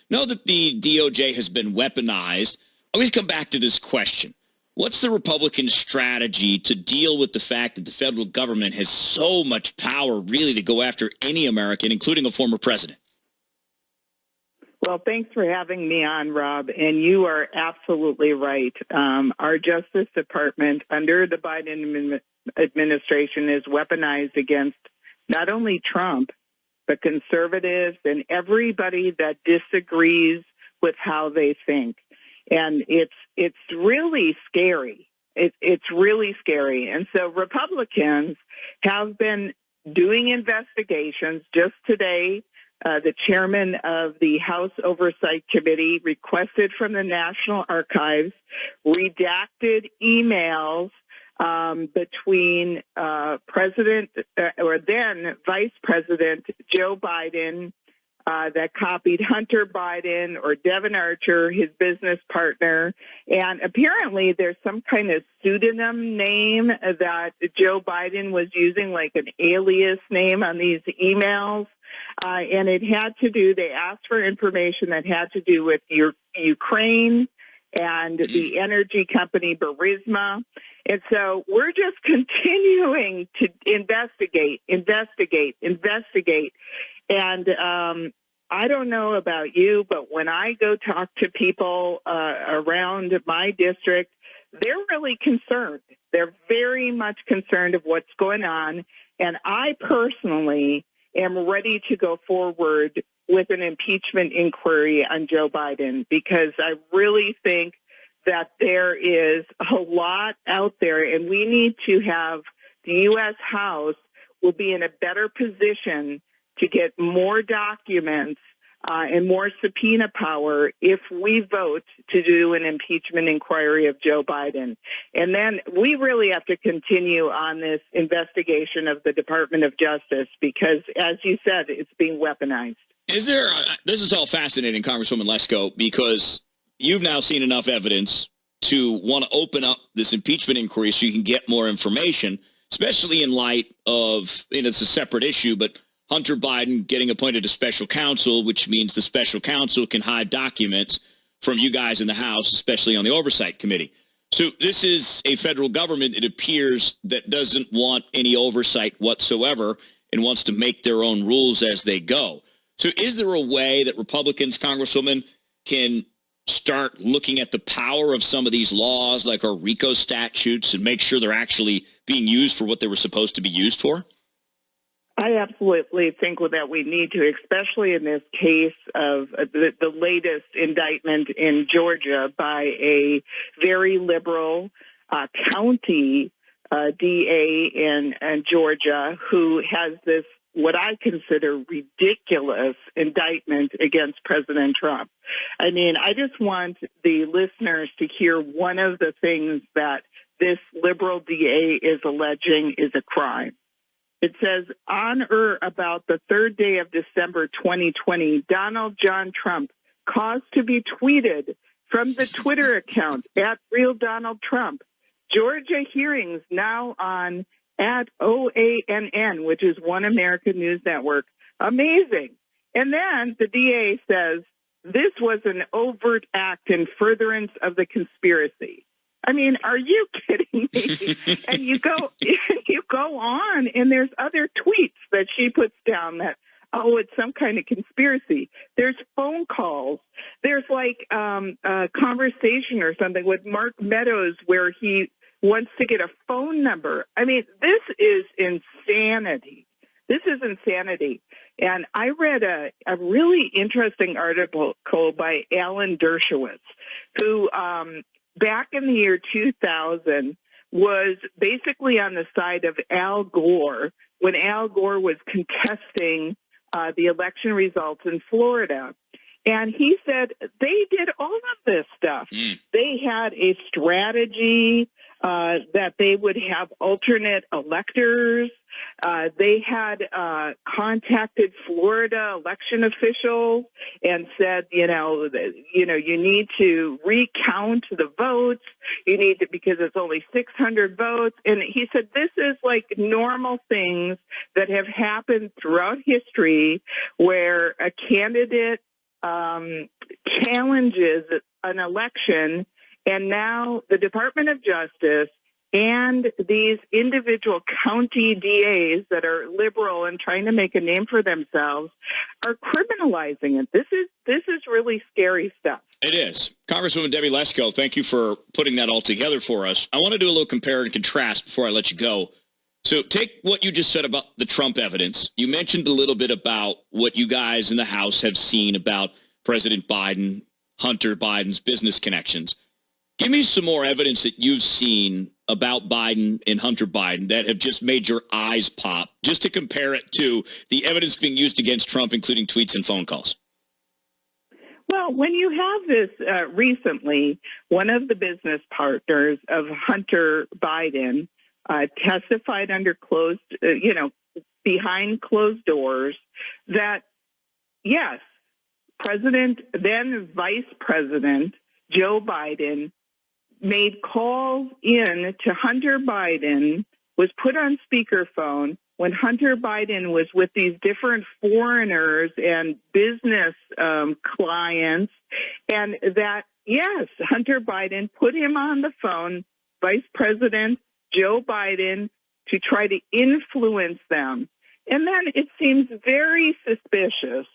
Know that the DOJ has been weaponized. I always come back to this question. What's the Republican strategy to deal with the fact that the federal government has so much power really to go after any American, including a former president? Well, thanks for having me on, Rob. And you are absolutely right. Our Justice Department under the Biden administration is weaponized against not only Trump, but conservatives and everybody that disagrees with how they think. And it's really scary. It's really scary. And so Republicans have been doing investigations. Just today, the chairman of the House Oversight Committee requested from the National Archives redacted emails between President or then Vice President Joe Biden that copied Hunter Biden or Devin Archer, his business partner. And apparently there's some kind of pseudonym name that Joe Biden was using, like an alias name on these emails. And it had to do, they asked for information that had to do with Ukraine and the energy company Burisma. And so we're just continuing to investigate. And I don't know about you, but when I go talk to people around my district, they're really concerned. They're very much concerned of what's going on. And I personally am ready to go forward with an impeachment inquiry on Joe Biden, because I really think that there is a lot out there, and we need to have the U.S. House will be in a better position to get more documents and more subpoena power if we vote to do an impeachment inquiry of Joe Biden. And then we really have to continue on this investigation of the Department of Justice because, as you said, it's being weaponized. Is there, this is all fascinating, Congresswoman Lesko, because you've now seen enough evidence to want to open up this impeachment inquiry so you can get more information, especially in light of, it's a separate issue, but Hunter Biden getting appointed a special counsel, which means the special counsel can hide documents from you guys in the House, especially on the Oversight Committee. So this is a federal government, it appears, that doesn't want any oversight whatsoever and wants to make their own rules as they go. So is there a way that Republicans, Congresswoman, can start looking at the power of some of these laws, like our RICO statutes, and make sure they're actually being used for what they were supposed to be used for? I absolutely think that we need to, especially in this case of the latest indictment in Georgia by a very liberal county DA in Georgia who has this, what I consider ridiculous indictment against President Trump. I mean, I just want the listeners to hear one of the things that this liberal DA is alleging is a crime. It says, on or about the third day of December 2020, Donald John Trump caused to be tweeted from the Twitter account at Real Donald Trump. Georgia hearings now on at OANN, which is One American News Network. Amazing. And then the DA says, this was an overt act in furtherance of the conspiracy. I mean, are you kidding me? And you go on, and there's other tweets that she puts down that, oh, it's some kind of conspiracy. There's phone calls. There's like a conversation or something with Mark Meadows where he wants to get a phone number. I mean, this is insanity. This is insanity. And I read a really interesting article by Alan Dershowitz, who back in the year 2000 was basically on the side of Al Gore when Al Gore was contesting the election results in Florida. And he said they did all of this stuff. They had a strategy that they would have alternate electors. They had contacted Florida election officials and said, you need to recount the votes. You need to, because it's only 600 votes. And he said this is like normal things that have happened throughout history where a candidate challenges an election, and now the Department of Justice and these individual county DAs that are liberal and trying to make a name for themselves are criminalizing it. This is really scary stuff. It is. Congresswoman Debbie Lesko, thank you for putting that all together for us. I want to do a little compare and contrast before I let you go. So take what you just said about the Trump evidence. You mentioned a little bit about what you guys in the House have seen about President Biden, Hunter Biden's business connections. Give me some more evidence that you've seen about Biden and Hunter Biden that have just made your eyes pop, just to compare it to the evidence being used against Trump, including tweets and phone calls. Well, when you have this recently, one of the business partners of Hunter Biden testified under behind closed doors that, yes, then Vice President Joe Biden made calls in to Hunter Biden, was put on speakerphone when Hunter Biden was with these different foreigners and business clients, and that, yes, Hunter Biden put him on the phone, Vice President Joe Biden, to try to influence them. And then it seems very suspicious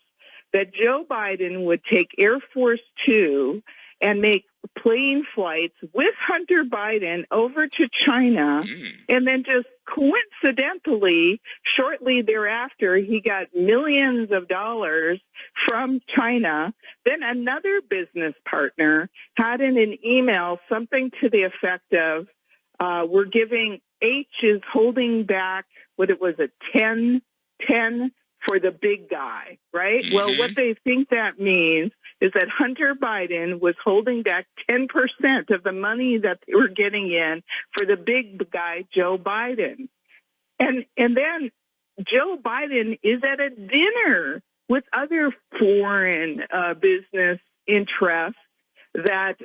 that Joe Biden would take Air Force Two and make plane flights with Hunter Biden over to China, and then just coincidentally, shortly thereafter, he got millions of dollars from China. Then another business partner had in an email something to the effect of, we're giving, H is holding back, what it was, a 10 for the big guy, right? Mm-hmm. Well, what they think that means is that Hunter Biden was holding back 10% of the money that they were getting in for the big guy, Joe Biden. And then Joe Biden is at a dinner with other foreign business interests that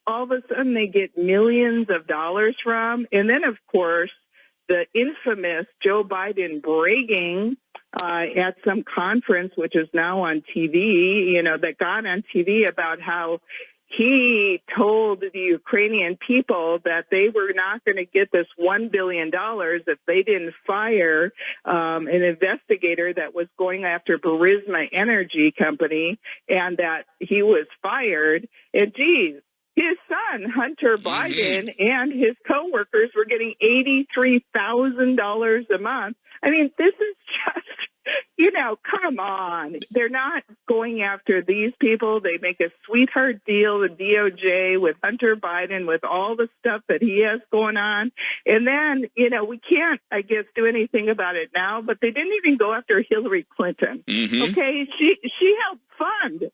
all of a sudden they get millions of dollars from. And then, of course, the infamous Joe Biden bragging at some conference, which is now on TV, that got on TV about how he told the Ukrainian people that they were not going to get this $1 billion if they didn't fire an investigator that was going after Burisma Energy Company, and that he was fired. And geez, his son, Hunter Biden, and his coworkers were getting $83,000 a month. I mean, this is just, come on. They're not going after these people. They make a sweetheart deal with DOJ, with Hunter Biden, with all the stuff that he has going on. And then, we can't, I guess, do anything about it now, but they didn't even go after Hillary Clinton. Mm-hmm. Okay? She helped fund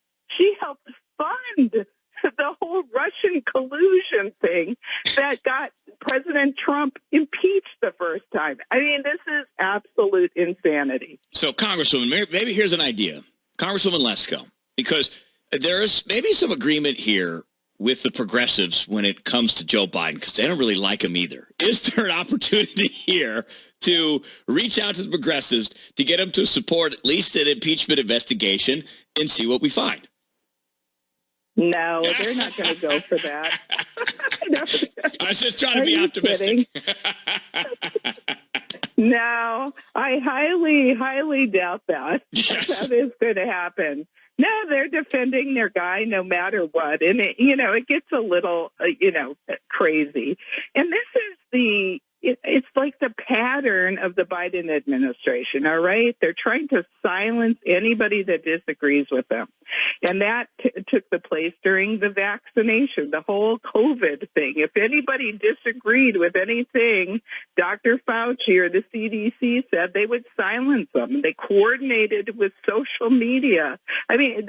the whole Russian collusion thing that got President Trump impeached the first time. I mean, this is absolute insanity. So, Congresswoman, maybe here's an idea. Congresswoman Lesko, because there is maybe some agreement here with the progressives when it comes to Joe Biden, because they don't really like him either. Is there an opportunity here to reach out to the progressives to get them to support at least an impeachment investigation and see what we find? No, they're not going to go for that. No. I was just trying to be optimistic. No, I highly, highly doubt that. Yes. That is going to happen. No, they're defending their guy no matter what. And, it gets a little, crazy. And this is it's like the pattern of the Biden administration, all right? They're trying to silence anybody that disagrees with them. And that took the place during the vaccination, the whole COVID thing. If anybody disagreed with anything Dr. Fauci or the CDC said, they would silence them. They coordinated with social media. I mean,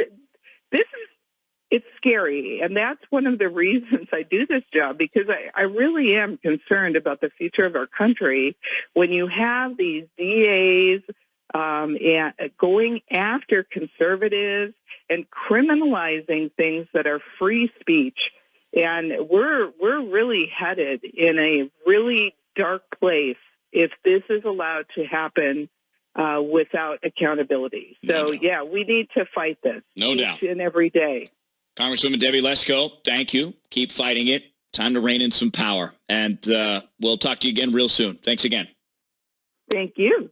it's scary, and that's one of the reasons I do this job, because I really am concerned about the future of our country when you have these DAs going after conservatives and criminalizing things that are free speech. And we're really headed in a really dark place if this is allowed to happen without accountability. So, yeah, we need to fight this each and every day. Congresswoman Debbie Lesko, thank you. Keep fighting it. Time to rein in some power. And we'll talk to you again real soon. Thanks again. Thank you.